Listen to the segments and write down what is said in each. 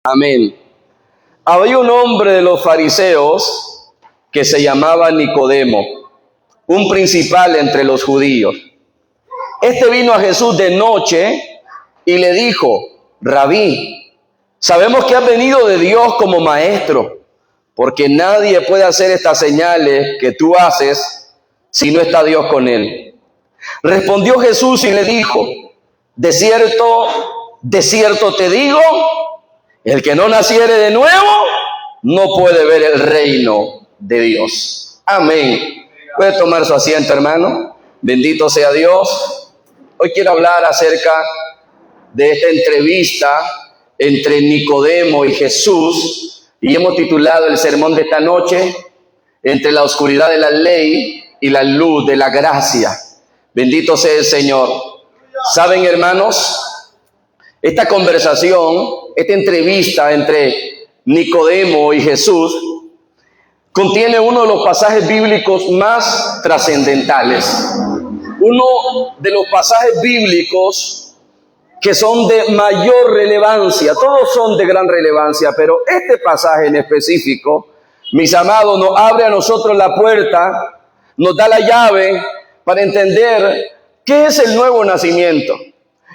Amén. Había un hombre de los fariseos que se llamaba Nicodemo, un principal entre los judíos. Este vino a Jesús de noche y le dijo: Rabí, sabemos que has venido de Dios como maestro, porque nadie puede hacer estas señales que tú haces si no está Dios con él. Respondió Jesús y le dijo: de cierto te digo, el que no naciere de nuevo no puede ver el reino de Dios. Amén. Puede tomar su asiento, hermano. Bendito sea Dios. Hoy quiero hablar acerca de esta entrevista entre Nicodemo y Jesús, y hemos titulado el sermón de esta noche: entre la oscuridad de la ley y la luz de la gracia. Bendito sea el Señor. Saben, hermanos, esta conversación, esta entrevista entre Nicodemo y Jesús contiene uno de los pasajes bíblicos más trascendentales, uno de los pasajes bíblicos que son de mayor relevancia. Todos son de gran relevancia, pero este pasaje en específico, mis amados, nos abre a nosotros la puerta, nos da la llave para entender qué es el nuevo nacimiento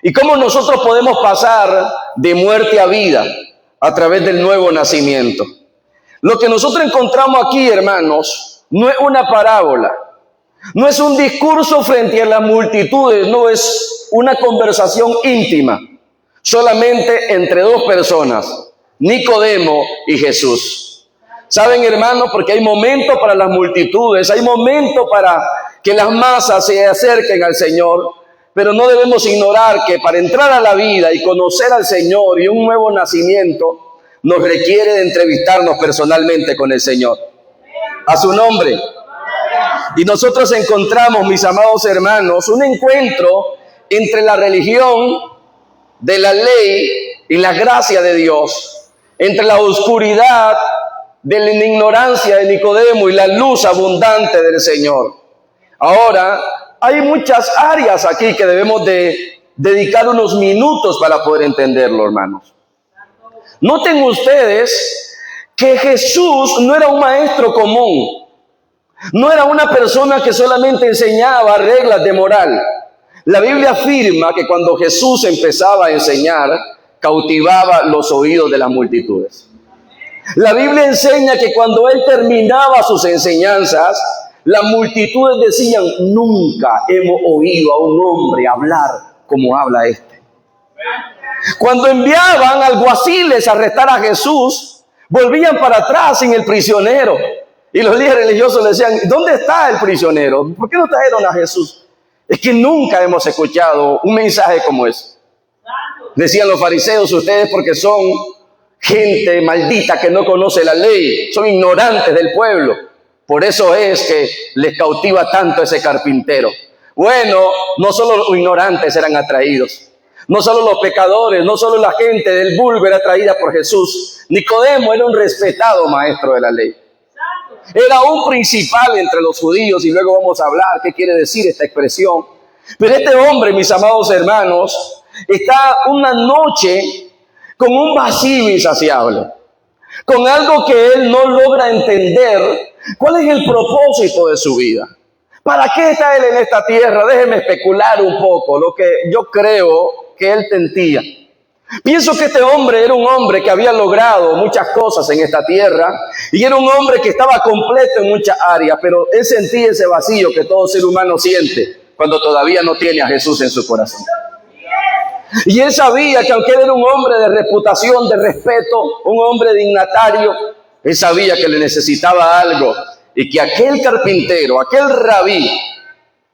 y cómo nosotros podemos pasar de muerte a vida a través del nuevo nacimiento. Lo que nosotros encontramos aquí, hermanos, no es una parábola, no es un discurso frente a las multitudes, no es una conversación íntima, solamente entre dos personas, Nicodemo y Jesús. Saben, hermanos, porque hay momentos para las multitudes, hay momentos para que las masas se acerquen al Señor, pero no debemos ignorar que para entrar a la vida y conocer al Señor y un nuevo nacimiento, nos requiere de entrevistarnos personalmente con el Señor. A su nombre. Y nosotros encontramos, mis amados hermanos, un encuentro entre la religión de la ley y la gracia de Dios, entre la oscuridad de la ignorancia de Nicodemo y la luz abundante del Señor. Ahora, hay muchas áreas aquí que debemos de dedicar unos minutos para poder entenderlo, hermanos. Noten ustedes que Jesús no era un maestro común, no era una persona que solamente enseñaba reglas de moral. La Biblia afirma que cuando Jesús empezaba a enseñar, cautivaba los oídos de las multitudes. La Biblia enseña que cuando él terminaba sus enseñanzas, las multitudes decían: nunca hemos oído a un hombre hablar como habla este. Cuando enviaban alguaciles a arrestar a Jesús, volvían para atrás sin el prisionero. Y los líderes religiosos le decían: ¿dónde está el prisionero? ¿Por qué no trajeron a Jesús? Es que nunca hemos escuchado un mensaje como ese. Decían los fariseos: ustedes, porque son gente maldita que no conoce la ley, son ignorantes del pueblo, por eso es que les cautiva tanto ese carpintero. Bueno, no solo los ignorantes eran atraídos, no solo los pecadores, no solo la gente del vulgo era atraída por Jesús. Nicodemo era un respetado maestro de la ley, era un principal entre los judíos, y luego vamos a hablar qué quiere decir esta expresión. Pero este hombre, mis amados hermanos, está una noche con un vacío insaciable, con algo que él no logra entender. ¿Cuál es el propósito de su vida? ¿Para qué está él en esta tierra? Déjeme especular un poco lo que yo creo que él sentía. Pienso que este hombre era un hombre que había logrado muchas cosas en esta tierra y era un hombre que estaba completo en muchas áreas, pero él sentía ese vacío que todo ser humano siente cuando todavía no tiene a Jesús en su corazón. Y él sabía que aunque él era un hombre de reputación, de respeto, un hombre dignatario, él sabía que le necesitaba algo y que aquel carpintero, aquel rabí,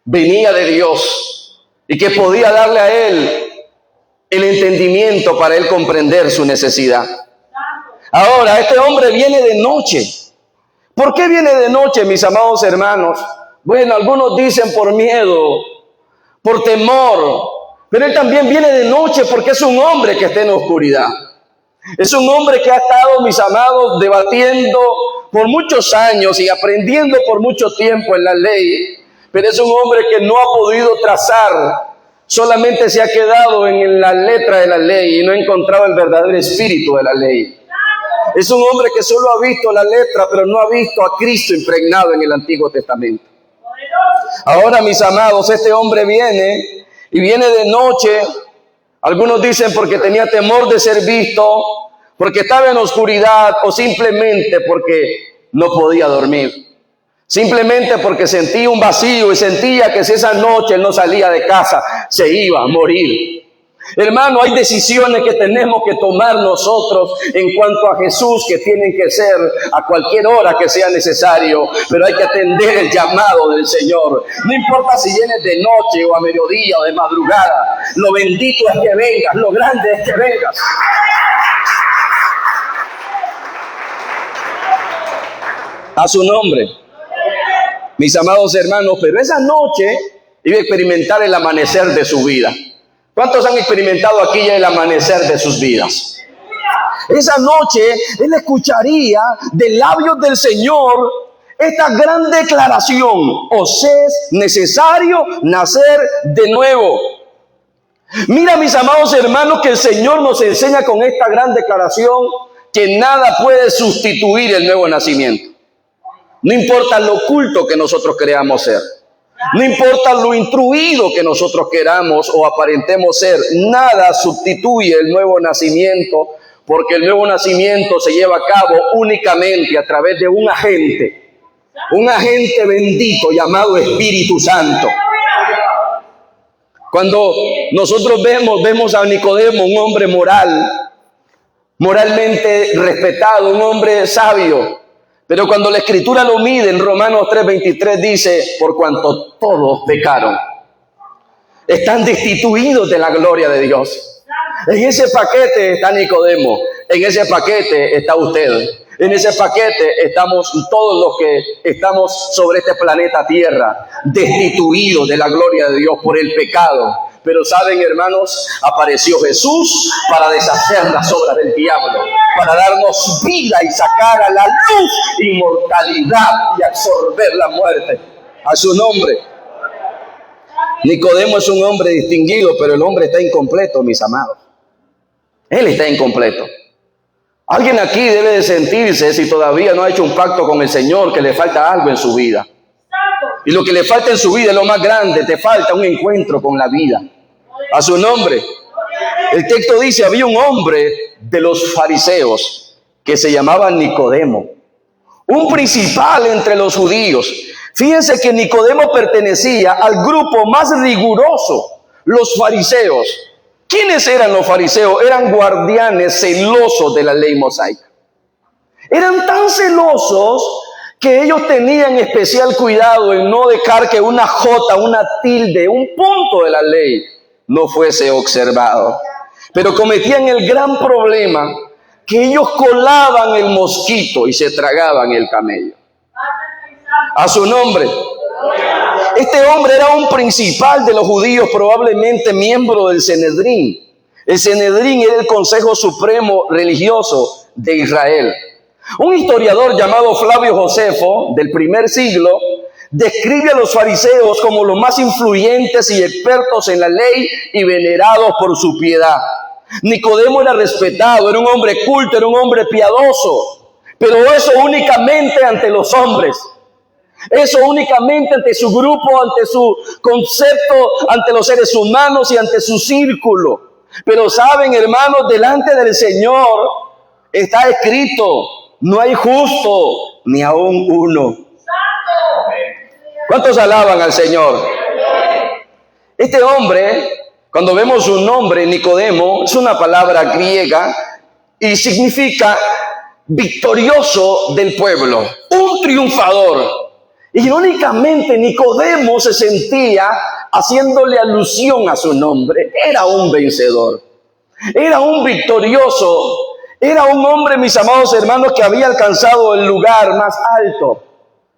venía de Dios y que podía darle a él el entendimiento para él comprender su necesidad. Ahora, este hombre viene de noche. ¿Por qué viene de noche, mis amados hermanos? Bueno, algunos dicen por miedo, por temor, pero él también viene de noche porque es un hombre que está en oscuridad. Es un hombre que ha estado, mis amados, debatiendo por muchos años y aprendiendo por mucho tiempo en la ley, pero es un hombre que no ha podido trazar solamente se ha quedado en la letra de la ley y no ha encontrado el verdadero espíritu de la ley. Es un hombre que solo ha visto la letra, pero no ha visto a Cristo impregnado en el Antiguo Testamento. Ahora, mis amados, este hombre viene y viene de noche. Algunos dicen porque tenía temor de ser visto, porque estaba en oscuridad o simplemente porque no podía dormir. Simplemente porque sentía un vacío y sentía que si esa noche él no salía de casa, se iba a morir. Hermano, hay decisiones que tenemos que tomar nosotros en cuanto a Jesús que tienen que ser a cualquier hora que sea necesario, pero hay que atender el llamado del Señor. No importa si vienes de noche o a mediodía o de madrugada, lo bendito es que vengas, lo grande es que vengas. A su nombre. Mis amados hermanos, pero esa noche iba a experimentar el amanecer de su vida. ¿Cuántos han experimentado aquí ya el amanecer de sus vidas? Esa noche él escucharía de labios del Señor esta gran declaración: os es necesario nacer de nuevo. Mira, mis amados hermanos, que el Señor nos enseña con esta gran declaración que nada puede sustituir el nuevo nacimiento. No importa lo oculto que nosotros creamos ser. No importa lo instruido que nosotros queramos o aparentemos ser, nada sustituye el nuevo nacimiento, porque el nuevo nacimiento se lleva a cabo únicamente a través de un agente bendito llamado Espíritu Santo. Cuando nosotros vemos a Nicodemo, un hombre moralmente respetado, un hombre sabio. Pero cuando la Escritura lo mide en Romanos 3:23 dice: por cuanto todos pecaron, están destituidos de la gloria de Dios. En ese paquete está Nicodemo, en ese paquete está usted, en ese paquete estamos todos los que estamos sobre este planeta Tierra, destituidos de la gloria de Dios por el pecado. Pero saben, hermanos, apareció Jesús para deshacer las obras del diablo, para darnos vida y sacar a la luz inmortalidad y absorber la muerte. A su nombre. Nicodemo es un hombre distinguido, pero el hombre está incompleto, mis amados. Él está incompleto. Alguien aquí debe de sentirse, si todavía no ha hecho un pacto con el Señor, que le falta algo en su vida. Y lo que le falta en su vida es lo más grande. Te falta un encuentro con la vida. A su nombre. El texto dice: había un hombre de los fariseos que se llamaba Nicodemo, un principal entre los judíos. Fíjense que Nicodemo pertenecía al grupo más riguroso, los fariseos. ¿Quiénes eran los fariseos? Eran guardianes celosos de la ley mosaica. Eran tan celosos que ellos tenían especial cuidado en no dejar que una jota, una tilde, un punto de la ley no fuese observado. Pero cometían el gran problema que ellos colaban el mosquito y se tragaban el camello. A su nombre. Este hombre era un principal de los judíos, probablemente miembro del Sanedrín. El Sanedrín era el Consejo Supremo Religioso de Israel. Un historiador llamado Flavio Josefo, del primer siglo, describe a los fariseos como los más influyentes y expertos en la ley y venerados por su piedad. Nicodemo era respetado, era un hombre culto, era un hombre piadoso, pero eso únicamente ante los hombres. Eso únicamente ante su grupo, ante su concepto, ante los seres humanos y ante su círculo. Pero saben, hermanos, delante del Señor está escrito: no hay justo ni aún uno. ¿Cuántos alaban al Señor? Este hombre, cuando vemos su nombre, Nicodemo, es una palabra griega y significa victorioso del pueblo, un triunfador. Irónicamente, Nicodemo se sentía haciéndole alusión a su nombre. Era un vencedor, era un victorioso, era un hombre, mis amados hermanos, que había alcanzado el lugar más alto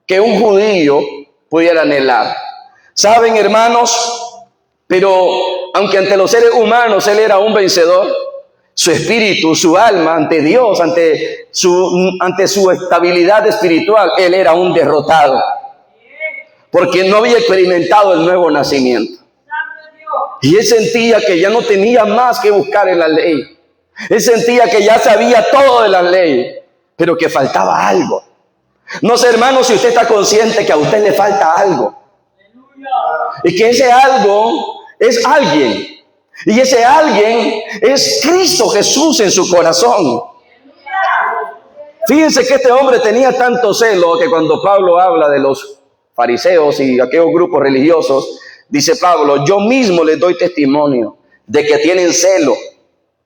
que un judío pudiera anhelar. ¿Saben, hermanos? Pero aunque ante los seres humanos él era un vencedor, su espíritu, su alma, ante Dios, ante su estabilidad espiritual, él era un derrotado, porque no había experimentado el nuevo nacimiento. Y él sentía que ya no tenía más que buscar en la ley. Él sentía que ya sabía todo de la ley, pero que faltaba algo. No sé, hermano, si usted está consciente que a usted le falta algo. Y que ese algo es alguien. Y ese alguien es Cristo Jesús en su corazón. Fíjense que este hombre tenía tanto celo que cuando Pablo habla de los fariseos y aquellos grupos religiosos, dice Pablo, yo mismo les doy testimonio de que tienen celo,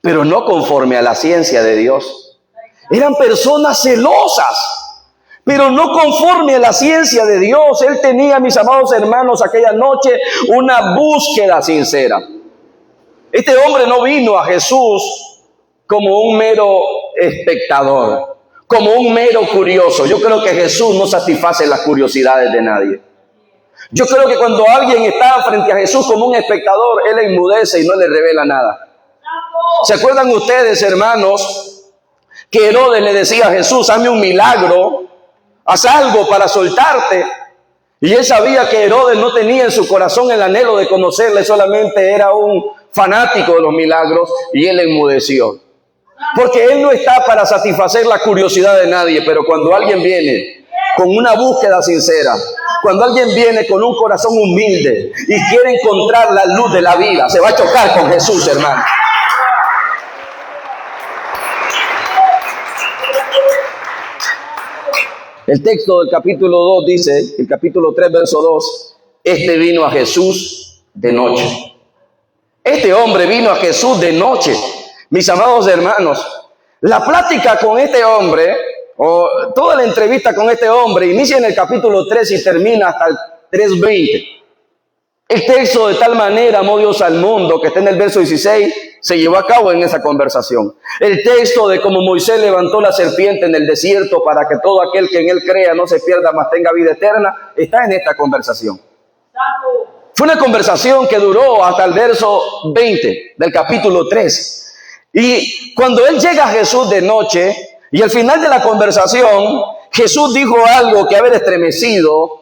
pero no conforme a la ciencia de Dios. Eran personas celosas, pero no conforme a la ciencia de Dios. Él tenía, mis amados hermanos, aquella noche una búsqueda sincera. Este hombre no vino a Jesús como un mero espectador, como un mero curioso. Yo creo que Jesús no satisface las curiosidades de nadie. Yo creo que cuando alguien está frente a Jesús como un espectador, él enmudece y no le revela nada. ¿Se acuerdan ustedes, hermanos, que Herodes le decía a Jesús, hazme un milagro, haz algo para soltarte? Y él sabía que Herodes no tenía en su corazón el anhelo de conocerle, solamente era un fanático de los milagros, y él enmudeció. Porque él no está para satisfacer la curiosidad de nadie, pero cuando alguien viene con una búsqueda sincera, cuando alguien viene con un corazón humilde y quiere encontrar la luz de la vida, se va a chocar con Jesús, hermano. El texto del capítulo 2 dice, el capítulo 3, verso 2, este vino a Jesús de noche. Este hombre vino a Jesús de noche. Mis amados hermanos, la plática con este hombre, o toda la entrevista con este hombre, inicia en el capítulo 3 y termina hasta el 3:20. El texto de tal manera amó Dios al mundo, que está en el verso 16, se llevó a cabo en esa conversación. El texto de cómo Moisés levantó la serpiente en el desierto para que todo aquel que en él crea no se pierda, mas tenga vida eterna, está en esta conversación. Fue una conversación que duró hasta el verso 20 del capítulo 3. Y cuando él llega a Jesús de noche, y al final de la conversación, Jesús dijo algo que haber estremecido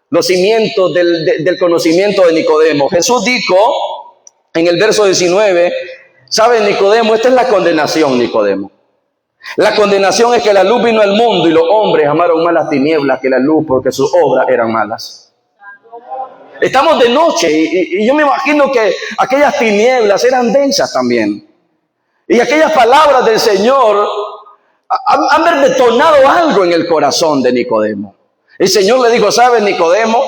los cimientos del conocimiento de Nicodemo. Jesús dijo en el verso 19, ¿sabes, Nicodemo? Esta es la condenación, Nicodemo. La condenación es que la luz vino al mundo y los hombres amaron más las tinieblas que la luz porque sus obras eran malas. Estamos de noche y yo me imagino que aquellas tinieblas eran densas también. Y aquellas palabras del Señor han detonado algo en el corazón de Nicodemo. El Señor le dijo, ¿sabes, Nicodemo?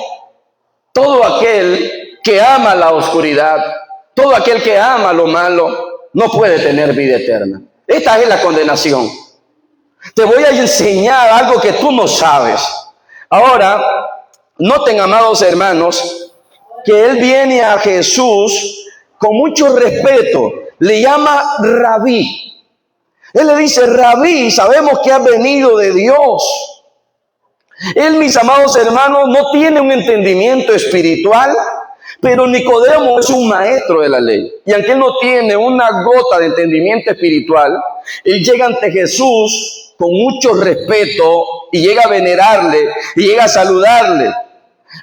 Todo aquel que ama la oscuridad, todo aquel que ama lo malo, no puede tener vida eterna. Esta es la condenación. Te voy a enseñar algo que tú no sabes. Ahora, noten, amados hermanos, que él viene a Jesús con mucho respeto. Le llama Rabí. Él le dice, Rabí, sabemos que has venido de Dios. Él, mis amados hermanos, no tiene un entendimiento espiritual, pero Nicodemo es un maestro de la ley. Y aunque él no tiene una gota de entendimiento espiritual, él llega ante Jesús con mucho respeto y llega a venerarle y llega a saludarle.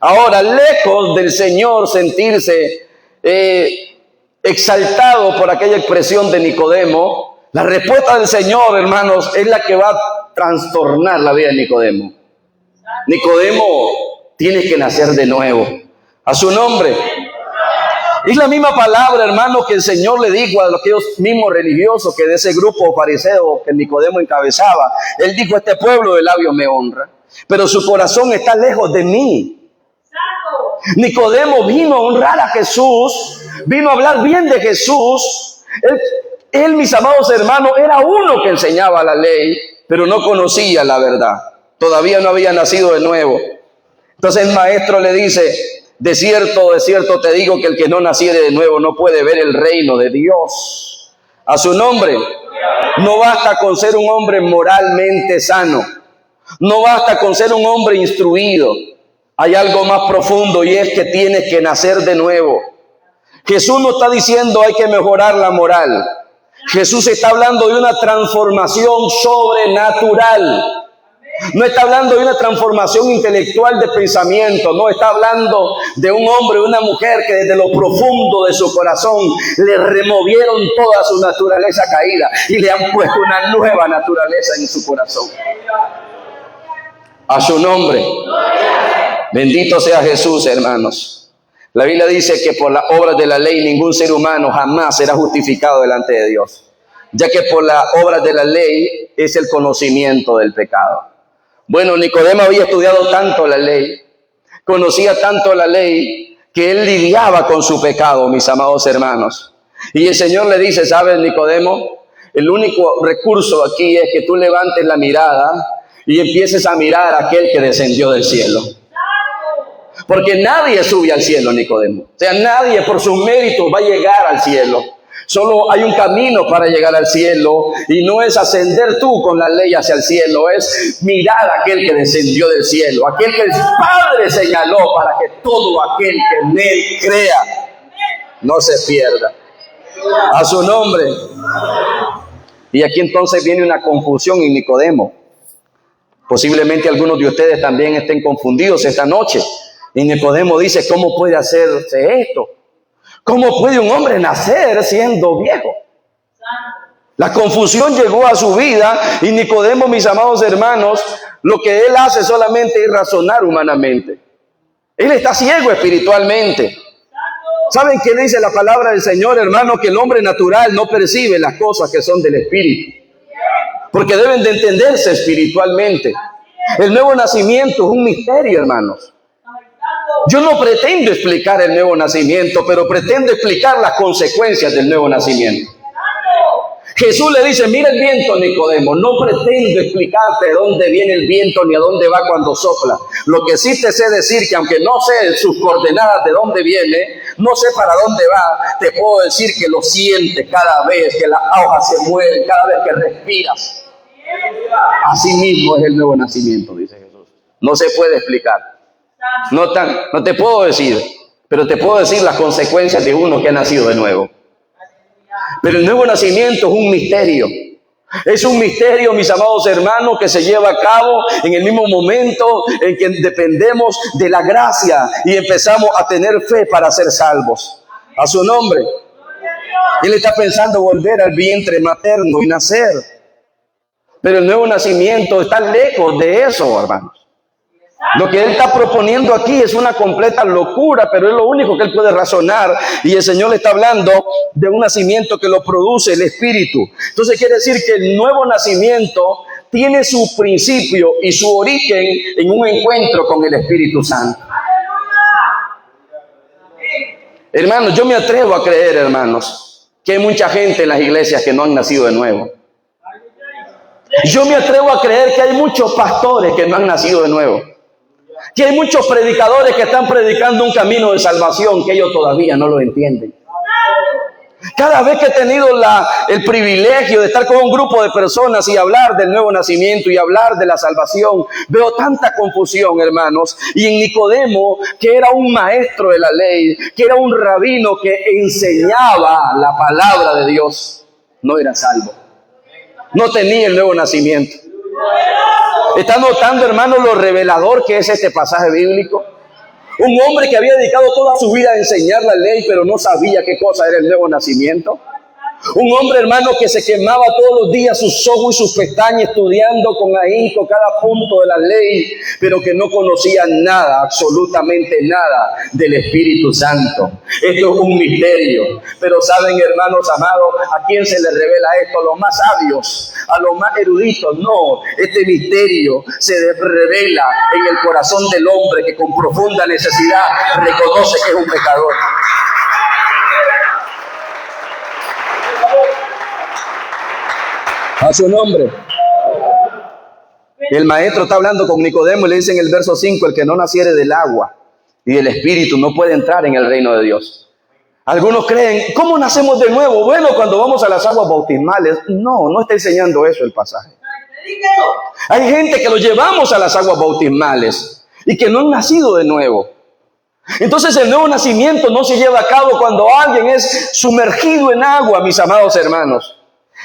Ahora, lejos del Señor sentirse exaltado por aquella expresión de Nicodemo, la respuesta del Señor, hermanos, es la que va a trastornar la vida de Nicodemo. Nicodemo, tienes que nacer de nuevo. A su nombre. Es la misma palabra, hermanos, que el Señor le dijo a aquellos mismos religiosos que de ese grupo fariseo que Nicodemo encabezaba. Él dijo, este pueblo de labios me honra, pero su corazón está lejos de mí. Nicodemo vino a honrar a Jesús, vino a hablar bien de Jesús. Él, mis amados hermanos, era uno que enseñaba la ley, pero no conocía la verdad. Todavía no había nacido de nuevo. Entonces el maestro le dice, de cierto te digo que el que no naciere de nuevo no puede ver el reino de Dios. A su nombre. No basta con ser un hombre moralmente sano. No basta con ser un hombre instruido. Hay algo más profundo y es que tienes que nacer de nuevo. Jesús no está diciendo hay que mejorar la moral. Jesús está hablando de una transformación sobrenatural. No está hablando de una transformación intelectual de pensamiento. No está hablando de un hombre o una mujer que desde lo profundo de su corazón le removieron toda su naturaleza caída y le han puesto una nueva naturaleza en su corazón. A su nombre. Bendito sea Jesús, hermanos. La Biblia dice que por las obras de la ley ningún ser humano jamás será justificado delante de Dios, ya que por las obras de la ley es el conocimiento del pecado. Bueno, Nicodemo había estudiado tanto la ley, conocía tanto la ley, que él lidiaba con su pecado, mis amados hermanos. Y el Señor le dice, ¿sabes, Nicodemo? El único recurso aquí es que tú levantes la mirada y empieces a mirar a aquel que descendió del cielo. Porque nadie sube al cielo, Nicodemo. O sea, nadie por sus méritos va a llegar al cielo. Solo hay un camino para llegar al cielo, y no es ascender tú con la ley hacia el cielo, es mirar a aquel que descendió del cielo, aquel que el Padre señaló para que todo aquel que en él crea no se pierda. A su nombre. Y aquí entonces viene una confusión en Nicodemo. Posiblemente algunos de ustedes también estén confundidos esta noche. Y Nicodemo dice, ¿cómo puede hacerse esto? ¿Cómo puede un hombre nacer siendo viejo? La confusión llegó a su vida y Nicodemo, mis amados hermanos, lo que él hace solamente es razonar humanamente. Él está ciego espiritualmente. ¿Saben qué dice la palabra del Señor, hermano? Que el hombre natural no percibe las cosas que son del Espíritu, porque deben de entenderse espiritualmente. El nuevo nacimiento es un misterio, hermanos. Yo no pretendo explicar el nuevo nacimiento, pero pretendo explicar las consecuencias del nuevo nacimiento. Jesús le dice, mira el viento, Nicodemo, no pretendo explicarte de dónde viene el viento ni a dónde va cuando sopla. Lo que sí te sé decir, que aunque no sé sus coordenadas de dónde viene, no sé para dónde va, te puedo decir que lo sientes cada vez que las hojas se mueven, cada vez que respiras. Así mismo es el nuevo nacimiento, dice Jesús. No se puede explicar. No te puedo decir, pero te puedo decir las consecuencias de uno que ha nacido de nuevo. Pero el nuevo nacimiento es un misterio. Es un misterio, mis amados hermanos, que se lleva a cabo en el mismo momento en que dependemos de la gracia y empezamos a tener fe para ser salvos. A su nombre. Él está pensando volver al vientre materno y nacer. Pero el nuevo nacimiento está lejos de eso, hermanos. Lo que él está proponiendo aquí es una completa locura, pero es lo único que él puede razonar. Y el Señor le está hablando de un nacimiento que lo produce el Espíritu. Entonces quiere decir que el nuevo nacimiento tiene su principio y su origen en un encuentro con el Espíritu Santo. Hermanos, yo me atrevo a creer, hermanos, que hay mucha gente en las iglesias que no han nacido de nuevo. Yo me atrevo a creer que hay muchos pastores que no han nacido de nuevo. Que hay muchos predicadores que están predicando un camino de salvación que ellos todavía no lo entienden. Cada vez que he tenido el privilegio de estar con un grupo de personas y hablar del nuevo nacimiento y hablar de la salvación, veo tanta confusión, hermanos. Y en Nicodemo, que era un maestro de la ley, que era un rabino que enseñaba la palabra de Dios, no era salvo. No tenía el nuevo nacimiento. ¿Está notando, hermano, lo revelador que es este pasaje bíblico? Un hombre que había dedicado toda su vida a enseñar la ley, pero no sabía qué cosa era el nuevo nacimiento. Un hombre, hermano, que se quemaba todos los días sus ojos y sus pestañas estudiando con ahínco cada punto de la ley, pero que no conocía nada, absolutamente nada del Espíritu Santo. Esto es un misterio. Pero saben, hermanos amados, ¿a quién se le revela esto? A los más sabios, a los más eruditos. No, este misterio se revela en el corazón del hombre que con profunda necesidad reconoce que es un pecador. A su nombre. El maestro está hablando con Nicodemo y le dice en el verso 5, el que no naciere del agua y del Espíritu no puede entrar en el reino de Dios. Algunos creen, ¿cómo nacemos de nuevo? Bueno, cuando vamos a las aguas bautismales. No está enseñando eso el pasaje. Hay gente que lo llevamos a las aguas bautismales y que no han nacido de nuevo. Entonces el nuevo nacimiento no se lleva a cabo cuando alguien es sumergido en agua, mis amados hermanos.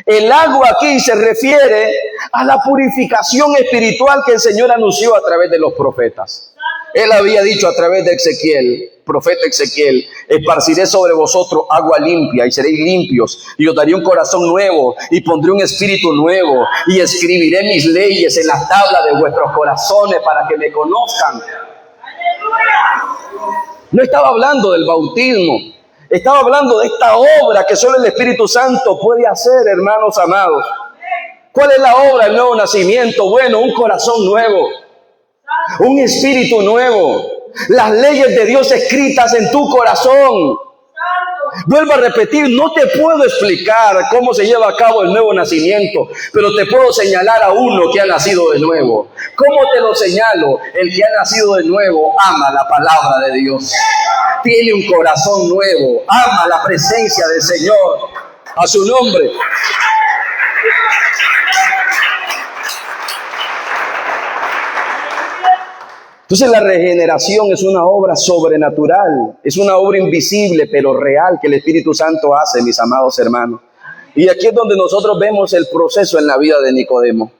El agua aquí se refiere a la purificación espiritual que el Señor anunció a través de los profetas. Él había dicho a través de Ezequiel, profeta Ezequiel: esparciré sobre vosotros agua limpia y seréis limpios, y os daré un corazón nuevo y pondré un espíritu nuevo, y escribiré mis leyes en las tablas de vuestros corazones para que me conozcan. No estaba hablando del bautismo, estaba hablando de esta obra que solo el Espíritu Santo puede hacer, hermanos amados. ¿Cuál es la obra del nuevo nacimiento? Bueno, un corazón nuevo, un espíritu nuevo, las leyes de Dios escritas en tu corazón. Vuelvo a repetir, no te puedo explicar cómo se lleva a cabo el nuevo nacimiento, pero te puedo señalar a uno que ha nacido de nuevo. ¿Cómo te lo señalo? El que ha nacido de nuevo ama la palabra de Dios, tiene un corazón nuevo, ama la presencia del Señor. A su nombre. Entonces la regeneración es una obra sobrenatural, es una obra invisible pero real que el Espíritu Santo hace, mis amados hermanos. Y aquí es donde nosotros vemos el proceso en la vida de Nicodemo.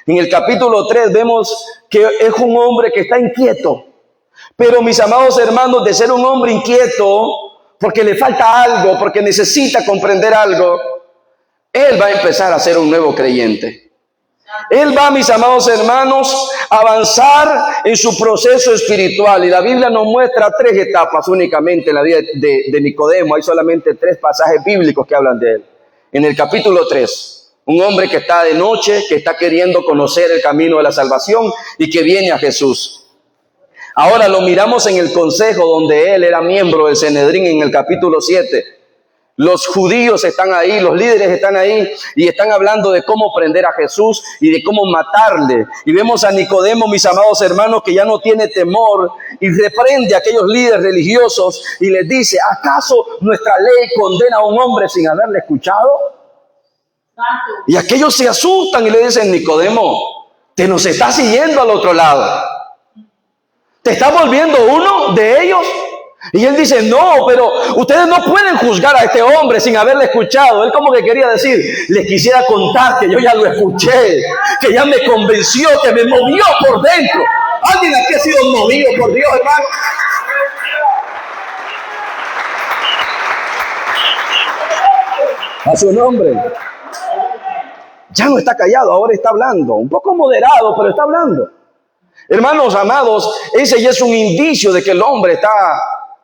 En el capítulo 3 vemos que es un hombre que está inquieto. Pero mis amados hermanos, de ser un hombre inquieto, porque le falta algo, porque necesita comprender algo, él va a empezar a ser un nuevo creyente. Él va, mis amados hermanos, a avanzar en su proceso espiritual. Y la Biblia nos muestra 3 etapas únicamente en la vida de Nicodemo. Hay solamente 3 pasajes bíblicos que hablan de él. En el capítulo 3, un hombre que está de noche, que está queriendo conocer el camino de la salvación y que viene a Jesús. Ahora lo miramos en el consejo donde él era miembro del Sanedrín en el capítulo 7. Los judíos están ahí, los líderes están ahí y están hablando de cómo prender a Jesús y de cómo matarle. Y vemos a Nicodemo, mis amados hermanos, que ya no tiene temor y reprende a aquellos líderes religiosos y les dice: ¿acaso nuestra ley condena a un hombre sin haberle escuchado? Y aquellos se asustan y le dicen: Nicodemo, te nos está siguiendo al otro lado, te está volviendo uno de ellos. Y él dice: no, pero ustedes no pueden juzgar a este hombre sin haberle escuchado. Él como que quería decir: les quisiera contar que yo ya lo escuché, que ya me convenció, que me movió por dentro. ¿Alguien aquí ha sido movido por Dios, hermano? A su nombre. Ya no está callado, ahora está hablando. Un poco moderado, pero está hablando. Hermanos amados, ese ya es un indicio de que el hombre está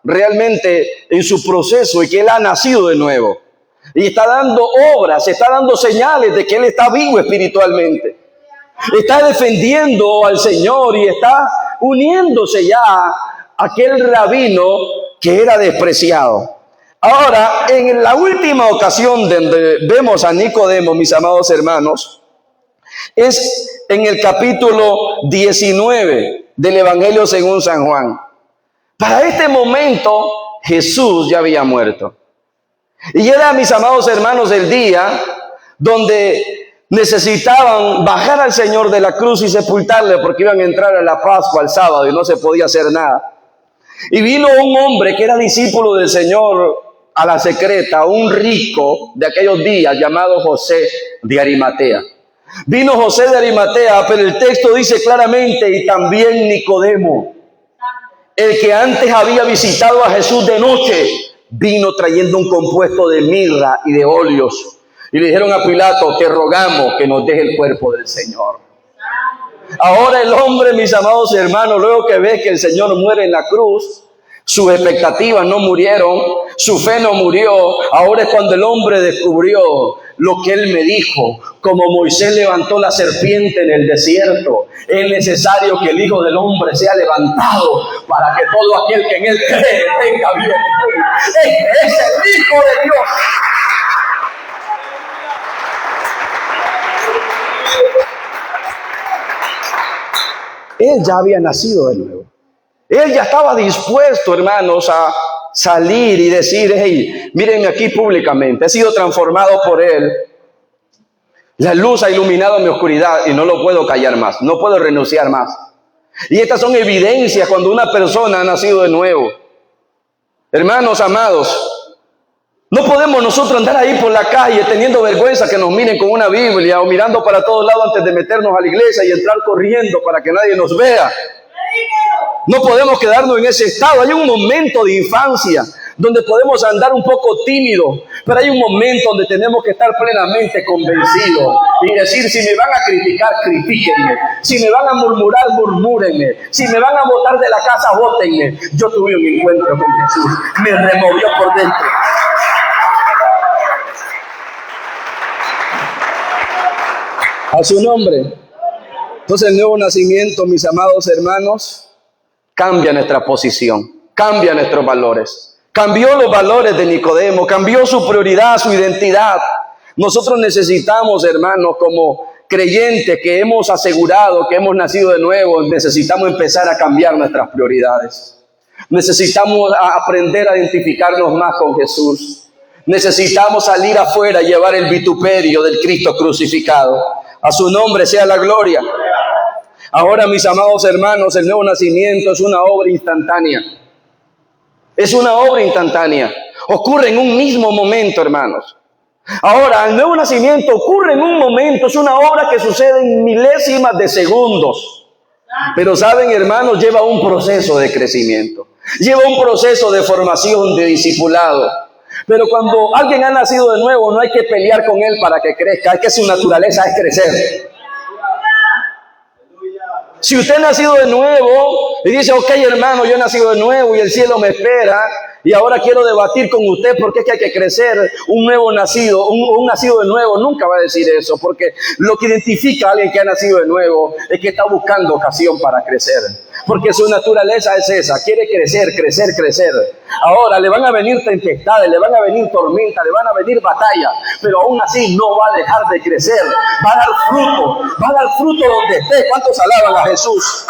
realmente en su proceso y que él ha nacido de nuevo. Y está dando obras, está dando señales de que él está vivo espiritualmente. Está defendiendo al Señor y está uniéndose ya a aquel rabino que era despreciado. Ahora, en la última ocasión donde vemos a Nicodemo, mis amados hermanos, es en el capítulo 19 del Evangelio según San Juan. Para este momento, Jesús ya había muerto. Y era, mis amados hermanos, el día donde necesitaban bajar al Señor de la cruz y sepultarle, porque iban a entrar a la Pascua el sábado y no se podía hacer nada. Y vino un hombre que era discípulo del Señor a la secreta, un rico de aquellos días llamado José de Arimatea. Vino José de Arimatea, pero el texto dice claramente: y también Nicodemo, el que antes había visitado a Jesús de noche, vino trayendo un compuesto de mirra y de óleos. Y le dijeron a Pilato: te rogamos que nos deje el cuerpo del Señor. Ahora el hombre, mis amados hermanos, luego que ve que el Señor muere en la cruz, sus expectativas no murieron, su fe no murió. Ahora es cuando el hombre descubrió lo que él me dijo: como Moisés levantó la serpiente en el desierto, es necesario que el Hijo del Hombre sea levantado para que todo aquel que en él cree tenga vida. Este es el Hijo de Dios. Él ya había nacido de nuevo. Él ya estaba dispuesto, hermanos, a salir y decir: hey, mírenme aquí públicamente, he sido transformado por Él. La luz ha iluminado mi oscuridad y no lo puedo callar más, no puedo renunciar más. Y estas son evidencias cuando una persona ha nacido de nuevo. Hermanos amados, No podemos nosotros andar ahí por la calle teniendo vergüenza que nos miren con una Biblia o mirando para todos lados antes de meternos a la iglesia y entrar corriendo para que nadie nos vea. No podemos quedarnos en ese estado. Hay un momento de infancia donde podemos andar un poco tímidos, pero hay un momento donde tenemos que estar plenamente convencidos y decir, si me van a criticar, critíquenme. Si me van a murmurar, murmúrenme. Si me van a botar de la casa, bótenme. Yo tuve un encuentro con Jesús, me removió por dentro. A su nombre. Entonces el nuevo nacimiento, mis amados hermanos, cambia nuestra posición, cambia nuestros valores. Cambió los valores de Nicodemo, cambió su prioridad, su identidad. Nosotros necesitamos, hermanos, como creyentes que hemos asegurado que hemos nacido de nuevo, necesitamos empezar a cambiar nuestras prioridades. Necesitamos aprender a identificarnos más con Jesús. Necesitamos salir afuera y llevar el vituperio del Cristo crucificado. A su nombre sea la gloria. Ahora, mis amados hermanos, el nuevo nacimiento es una obra instantánea. Es una obra instantánea. Ocurre en un mismo momento, hermanos. Ahora, el nuevo nacimiento ocurre en un momento. Es una obra que sucede en milésimas de segundos. Pero saben, hermanos, lleva un proceso de crecimiento. Lleva un proceso de formación, de discipulado. Pero cuando alguien ha nacido de nuevo, no hay que pelear con él para que crezca. Es que su naturaleza es crecer. Si usted ha nacido de nuevo y dice, ok, hermano, yo he nacido de nuevo y el cielo me espera y ahora quiero debatir con usted porque es que hay que crecer, un nuevo nacido, un nacido de nuevo nunca va a decir eso, porque lo que identifica a alguien que ha nacido de nuevo es que está buscando ocasión para crecer, porque su naturaleza es esa, quiere crecer, crecer, crecer. Ahora le van a venir tempestades, le van a venir tormentas, le van a venir batallas, pero aún así no va a dejar de crecer, va a dar fruto donde esté. ¿Cuántos alaban a Jesús?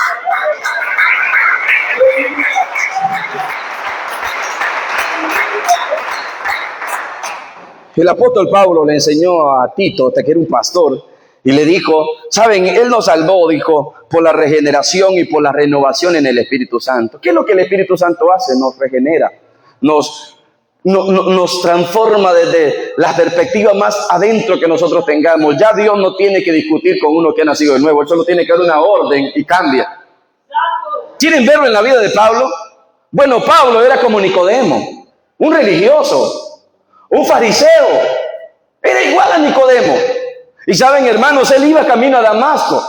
El apóstol Pablo le enseñó a Tito, que era un pastor, y le dijo, saben, él nos salvó, dijo, por la regeneración y por la renovación en el Espíritu Santo. ¿Qué es lo que el Espíritu Santo hace? Nos regenera, nos transforma desde la perspectiva más adentro que nosotros tengamos. Ya Dios no tiene que discutir con uno que ha nacido de nuevo, él solo tiene que dar una orden y cambia. ¿Quieren verlo en la vida de Pablo? Bueno, Pablo era como Nicodemo, un religioso, un fariseo, era igual a Nicodemo. Y saben, hermanos, él iba camino a Damasco.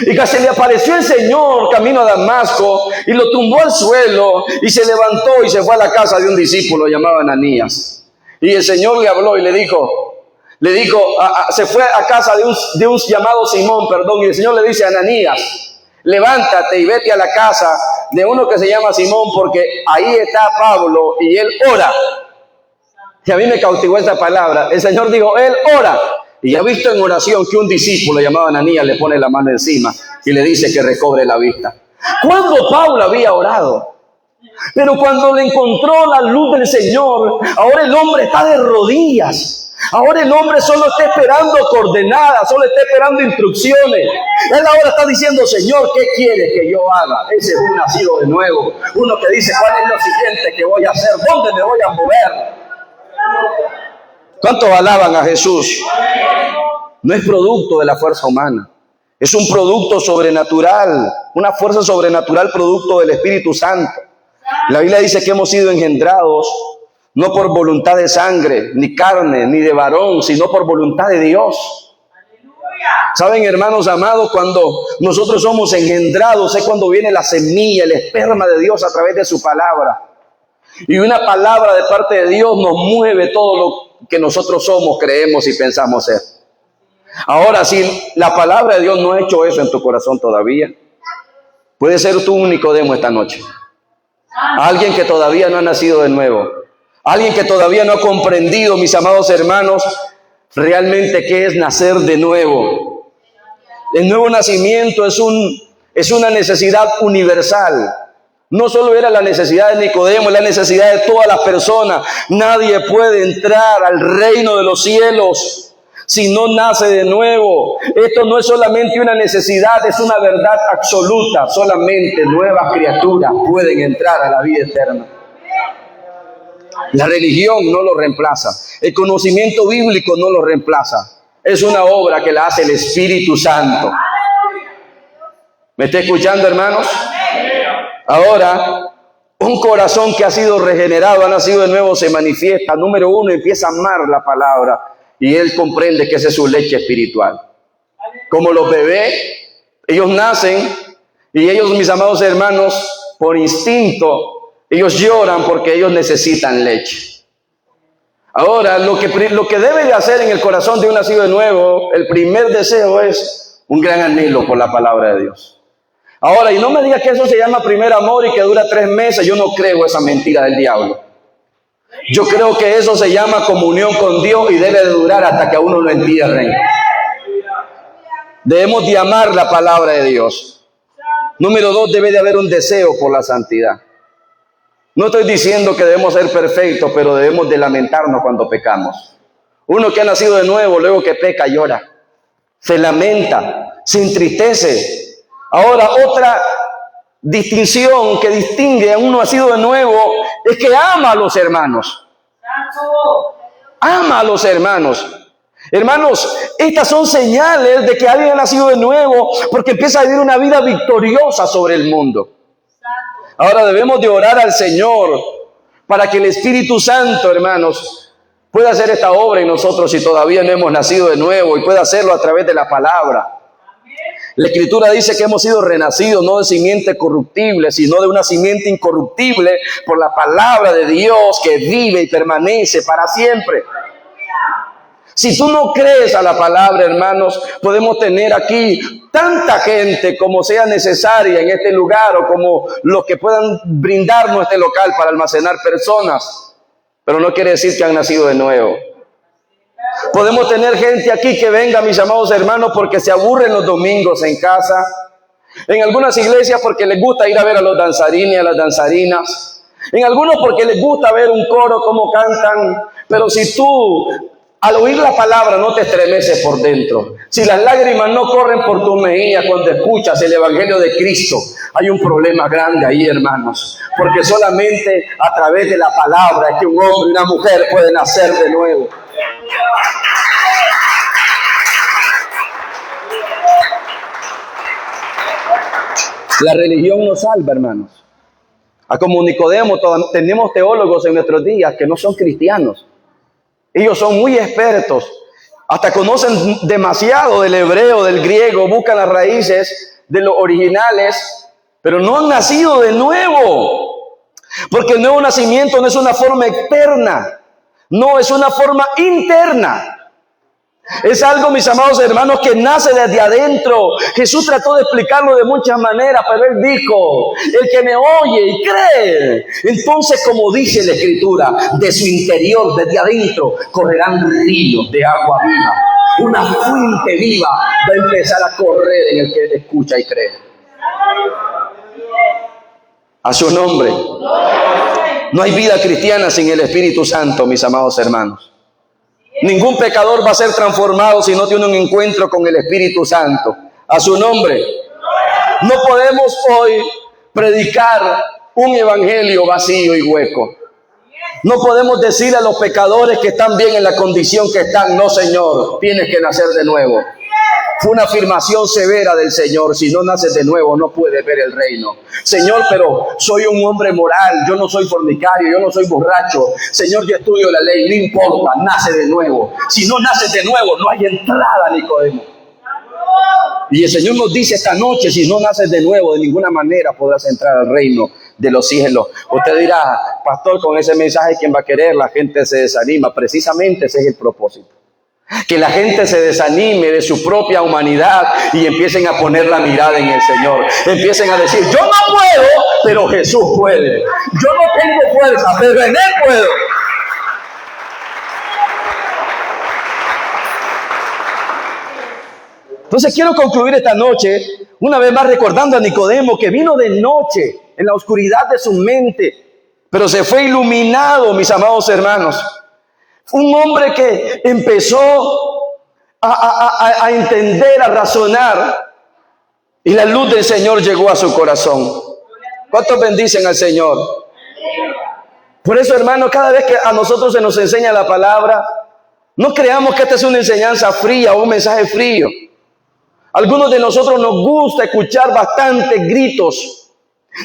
Y que se le apareció el Señor camino a Damasco y lo tumbó al suelo y se levantó y se fue a la casa de un discípulo llamado Ananías. Y el Señor le habló y le dijo, se fue a casa de un llamado Simón, y el Señor le dice a Ananías, levántate y vete a la casa de uno que se llama Simón, porque ahí está Pablo y él ora. Y a mí me cautivó esta palabra. El Señor dijo, él ora. Y ha visto en oración que un discípulo llamado Ananías le pone la mano encima y le dice que recobre la vista. Cuando Pablo había orado, pero cuando le encontró la luz del Señor, ahora el hombre está de rodillas. Ahora el hombre solo está esperando coordenadas, solo está esperando instrucciones. Él ahora está diciendo, Señor, ¿qué quiere que yo haga? Ese es un nacido de nuevo. Uno que dice, ¿cuál es lo siguiente que voy a hacer? ¿Dónde me voy a mover? ¿Cuántos alaban a Jesús? No es producto de la fuerza humana. Es un producto sobrenatural, una fuerza sobrenatural producto del Espíritu Santo. La Biblia dice que hemos sido engendrados no por voluntad de sangre, ni carne, ni de varón, sino por voluntad de Dios. Saben, hermanos amados, cuando nosotros somos engendrados es cuando viene la semilla, el esperma de Dios a través de su palabra. Y una palabra de parte de Dios nos mueve todo lo que nosotros somos, creemos y pensamos ser. Ahora, si la palabra de Dios no ha hecho eso en tu corazón todavía, puede ser tú un Nicodemo esta noche. Alguien que todavía no ha nacido de nuevo. Alguien que todavía no ha comprendido, mis amados hermanos, realmente qué es nacer de nuevo. El nuevo nacimiento es una necesidad universal. No solo era la necesidad de Nicodemo, es la necesidad de todas las personas. Nadie puede entrar al reino de los cielos si no nace de nuevo. Esto no es solamente una necesidad, es una verdad absoluta. Solamente nuevas criaturas pueden entrar a la vida eterna. La religión no lo reemplaza. El conocimiento bíblico no lo reemplaza. Es una obra que la hace el Espíritu Santo. ¿Me está escuchando, hermanos? Ahora, un corazón que ha sido regenerado, ha nacido de nuevo, se manifiesta. Número uno, empieza a amar la palabra y él comprende que esa es su leche espiritual. Como los bebés, ellos nacen y ellos, mis amados hermanos, por instinto, ellos lloran porque ellos necesitan leche. Ahora, lo que debe de hacer en el corazón de un nacido de nuevo, el primer deseo es un gran anhelo por la palabra de Dios. Ahora, y no me digas que eso se llama primer amor y que dura 3 meses. Yo no creo esa mentira del diablo. Yo creo que eso se llama comunión con Dios y debe de durar hasta que a uno lo entierren. Debemos de amar la palabra de Dios. Número 2, debe de haber un deseo por la santidad. No estoy diciendo que debemos ser perfectos, pero debemos de lamentarnos cuando pecamos. Uno que ha nacido de nuevo, luego que peca, llora. Se lamenta, se entristece. Ahora, otra distinción que distingue a uno nacido de nuevo es que ama a los hermanos. Ama a los hermanos. Hermanos, estas son señales de que alguien ha nacido de nuevo porque empieza a vivir una vida victoriosa sobre el mundo. Ahora debemos de orar al Señor para que el Espíritu Santo, hermanos, pueda hacer esta obra en nosotros si todavía no hemos nacido de nuevo y pueda hacerlo a través de la palabra. La Escritura dice que hemos sido renacidos no de simiente corruptible, sino de una simiente incorruptible por la palabra de Dios que vive y permanece para siempre. Si tú no crees a la palabra, hermanos, podemos tener aquí tanta gente como sea necesaria en este lugar o como los que puedan brindarnos este local para almacenar personas, pero no quiere decir que han nacido de nuevo. Podemos tener gente aquí que venga, mis amados hermanos, porque se aburren los domingos en casa. En algunas iglesias porque les gusta ir a ver a los danzarines y a las danzarinas. En algunos porque les gusta ver un coro, cómo cantan. Pero si tú, al oír la palabra, no te estremeces por dentro, si las lágrimas no corren por tu mejilla cuando escuchas el Evangelio de Cristo, hay un problema grande ahí, hermanos. Porque solamente a través de la palabra es que un hombre y una mujer pueden nacer de nuevo. La religión nos salva, hermanos. A como Nicodemo, tenemos teólogos en nuestros días que no son cristianos. Ellos son muy expertos, hasta conocen demasiado del hebreo, del griego, buscan las raíces de los originales, pero no han nacido de nuevo. Porque el nuevo nacimiento no es una forma externa, no, es una forma interna. Es algo, mis amados hermanos, que nace desde adentro. Jesús trató de explicarlo de muchas maneras, pero Él dijo, el que me oye y cree, entonces, como dice la Escritura, de su interior, desde adentro, correrán ríos de agua viva. Una fuente viva va a empezar a correr en el que escucha y cree. A su nombre. No hay vida cristiana sin el Espíritu Santo, mis amados hermanos. Ningún pecador va a ser transformado si no tiene un encuentro con el Espíritu Santo. A su nombre. No podemos hoy predicar un evangelio vacío y hueco. No podemos decirle a los pecadores que están bien en la condición que están. No, Señor, tienes que nacer de nuevo. Fue una afirmación severa del Señor. Si no naces de nuevo, no puedes ver el reino. Señor, pero soy un hombre moral. Yo no soy fornicario, yo no soy borracho. Señor, yo estudio la ley. No importa, nace de nuevo. Si no naces de nuevo, no hay entrada, Nicodemo. Y el Señor nos dice esta noche, si no naces de nuevo, de ninguna manera podrás entrar al reino de los cielos. Usted dirá, pastor, con ese mensaje, ¿quién va a querer? La gente se desanima. Precisamente ese es el propósito. Que la gente se desanime de su propia humanidad y empiecen a poner la mirada en el Señor. Empiecen a decir, yo no puedo, pero Jesús puede. Yo no tengo fuerza, pero en Él puedo. Entonces quiero concluir esta noche, una vez más recordando a Nicodemo, que vino de noche, en la oscuridad de su mente, pero se fue iluminado, mis amados hermanos. Un hombre que empezó a entender, a razonar, y la luz del Señor llegó a su corazón. ¿Cuántos bendicen al Señor? Por eso, hermano, cada vez que a nosotros se nos enseña la palabra, no creamos que esta es una enseñanza fría o un mensaje frío. Algunos de nosotros nos gusta escuchar bastantes gritos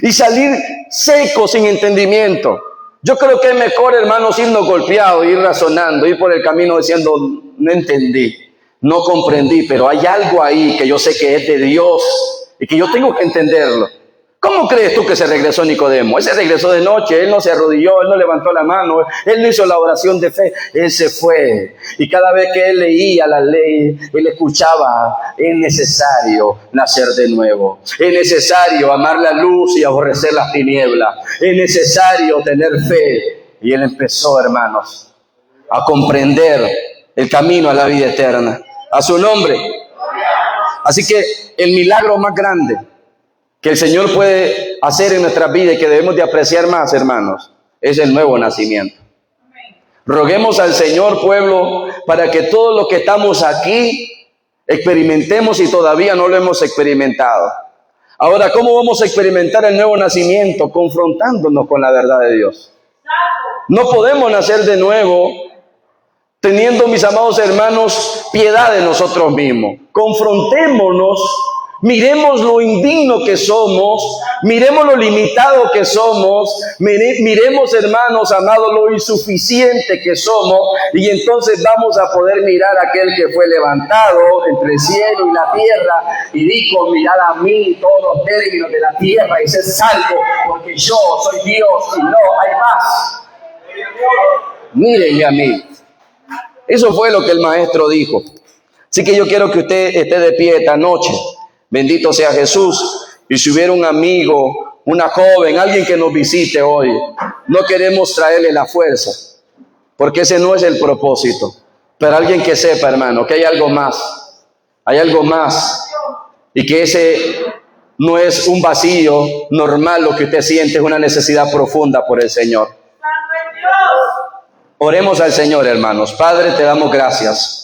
y salir secos sin entendimiento. Yo creo que es mejor, hermanos, irnos golpeados, ir razonando, ir por el camino diciendo, no entendí, no comprendí, pero hay algo ahí que yo sé que es de Dios y que yo tengo que entenderlo. ¿Cómo crees tú que se regresó Nicodemo? Él se regresó de noche, él no se arrodilló, él no levantó la mano, él no hizo la oración de fe, él se fue. Y cada vez que él leía la ley, él escuchaba, es necesario nacer de nuevo, es necesario amar la luz y aborrecer las tinieblas, es necesario tener fe. Y él empezó, hermanos, a comprender el camino a la vida eterna. A su nombre. Así que el milagro más grande que el Señor puede hacer en nuestras vidas y que debemos de apreciar más, hermanos, es el nuevo nacimiento. Roguemos al Señor, pueblo, para que todos los que estamos aquí experimentemos si todavía no lo hemos experimentado. Ahora, ¿cómo vamos a experimentar el nuevo nacimiento? Confrontándonos con la verdad de Dios. No podemos nacer de nuevo teniendo, mis amados hermanos, piedad de nosotros mismos. Confrontémonos. Miremos lo indigno que somos, miremos lo limitado que somos, miremos, hermanos amados, lo insuficiente que somos, y entonces vamos a poder mirar a aquel que fue levantado entre el cielo y la tierra y dijo, mirad a mí todos los términos de la tierra y sed salvo, porque yo soy Dios y no hay más. Mírenme a mí. Eso fue lo que el maestro dijo. Así que yo quiero que usted esté de pie esta noche. Bendito sea Jesús. Y si hubiera un amigo, una joven, alguien que nos visite hoy, no queremos traerle la fuerza, porque ese no es el propósito. Pero alguien que sepa, hermano, que hay algo más. Hay algo más. Y que ese no es un vacío normal lo que usted siente, es una necesidad profunda por el Señor. Oremos al Señor, hermanos. Padre, te damos gracias